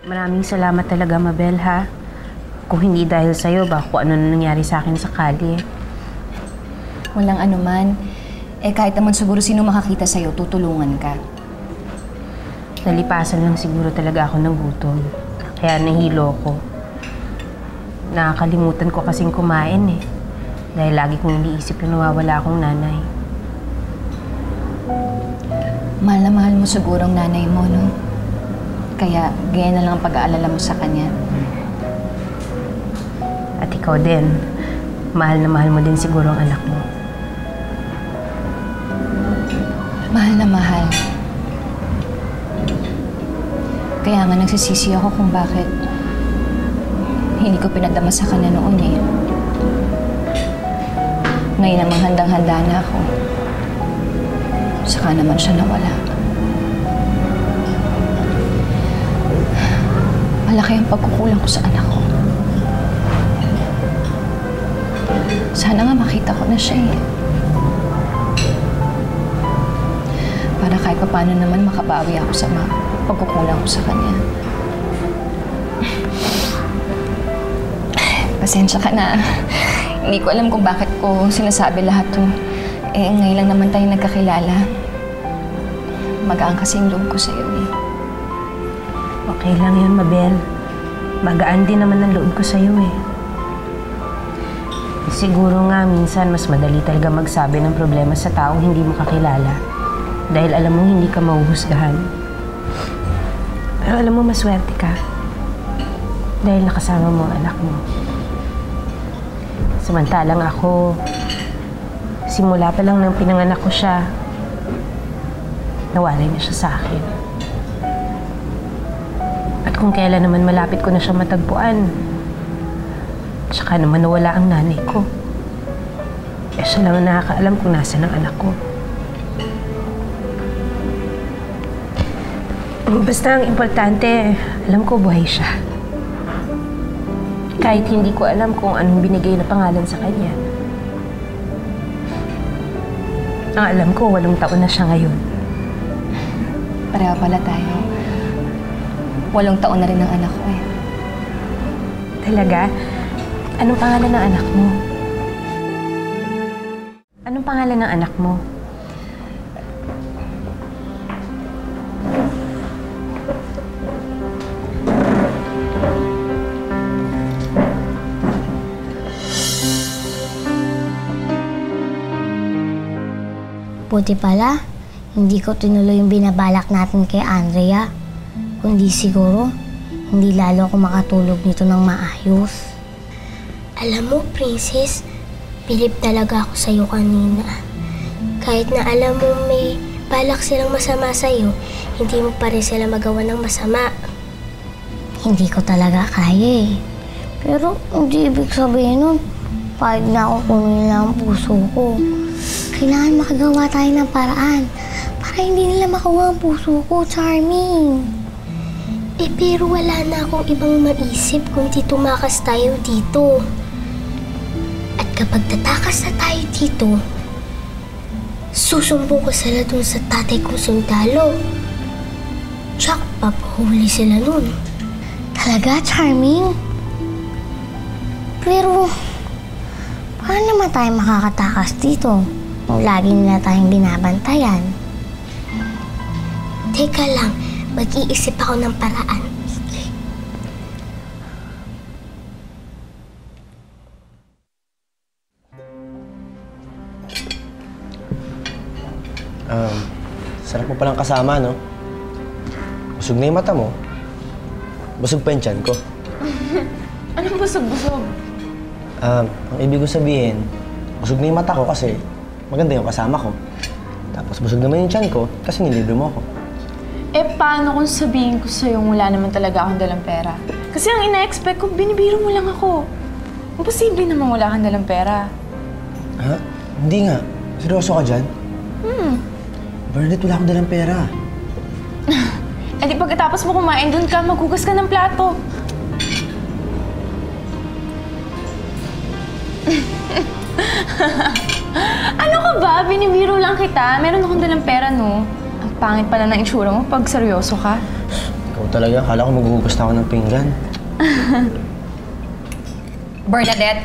Maraming salamat talaga, Mabel, ha? Kung hindi dahil sa'yo, baka kung ano na nangyari sa akin sa kali. Walang anuman. Kahit naman siguro sino makakita sa'yo, tutulungan ka. Nalipasan lang siguro talaga ako ng gutom. Kaya nahilo ko. Nakakalimutan ko kasing kumain eh. Dahil lagi kong iniisip na nawawala akong nanay. Mahal na mahal mo siguro ang nanay mo, no? Kaya gaya na lang ang pag-aalala mo sa kanya. At ikaw din, mahal na mahal mo din siguro ang anak mo. Mahal na mahal. Kaya nga nagsisisi ako kung bakit hindi ko pinadama sa kanya noon eh. Ngayon namang handang-handa na ako. Saka naman siya nawala. Malaki ang pagkukulang ko sa anak ko. Sana nga makita ko na siya eh. Para kahit paano naman makabawi ako sa pagkukulang ko sa kanya. Pasensya ka na. Hindi ko alam kung bakit ko sinasabi lahat to. Ngayon lang naman tayo nagkakilala. Magaan kasi yung loob ko sa'yo eh. Okay lang yun, Mabel. Magaan din naman ang loob ko sa'yo eh. Siguro nga minsan mas madali talaga magsabi ng problema sa taong hindi mo kakilala. Dahil alam mo hindi ka mahuhusgahan. Pero alam mo maswerte ka. Dahil nakasama mo ang anak mo. Samantalang ako, simula pa lang nang pinanganak ko siya, nawalay na siya sa akin. At kung kailan naman malapit ko na siya matagpuan, tsaka naman nawala ang nanay ko. Siya lang ang nakakaalam kung nasaan ang anak ko. Basta ang importante, alam ko buhay siya. Kahit hindi ko alam kung anong binigay na pangalan sa kanya. Ang alam ko, 8 taon na siya ngayon. Pareho pala tayo. 8 taon na rin ang anak ko eh. Talaga? Anong pangalan ng anak mo? Anong pangalan ng anak mo? Buti pala, hindi ko tinuloy yung binabalak natin kay Andrea. Kundi siguro, hindi lalo ako makatulog nito ng maayos. Alam mo, Princess, bilib talaga ako sa'yo kanina. Kahit na alam mo may balak silang masama sa'yo, hindi mo pa rin sila magawa ng masama. Hindi ko talaga kaya eh. Pero hindi ibig sabihin nun, pahig na ako kunin lang ang puso ko. Kailangan makagawa tayo ng paraan para hindi nila makuha ang puso ko, Charming. Pero wala na akong ibang maisip kundi tumakas tayo dito. At kapag tatakas na tayo dito, susumbong ko sila dun sa tatay kong sundalo. Tsak, papahuli sila nun. Talaga, Charming? Pero, paano naman tayo makakatakas dito? Kung lagi nila tayong binabantayan. Teka lang, mag-iisip ako ng paraan. Sarap mo palang kasama, no? Busog na yung mata mo. Busog pa yung tiyan ko. Anong busog-busog? Ang ibig ko sabihin, busog na yung mata ko kasi maganda yung kasama ko. Tapos busog naman yung tiyan ko kasi nilibre mo ako. Paano kung sabihin ko sa'yo wala naman talaga akong dalang pera? Kasi ang ina-expect ko, binibiro mo lang ako. Imposible naman wala kang dalang pera. Ha? Hindi nga. Seryoso ka dyan? Bernadette, wala akong dalang pera. Di pagkatapos mo kumain, doon ka, maghugas ka ng plato. Ano ka ba? Binibiro lang kita. Meron akong dalang pera, no? Ang pangit pala ng itsura mo pag seryoso ka. Ikaw Ikaw talaga, akala ko maghuhugas na ako ng pinggan. Bernadette,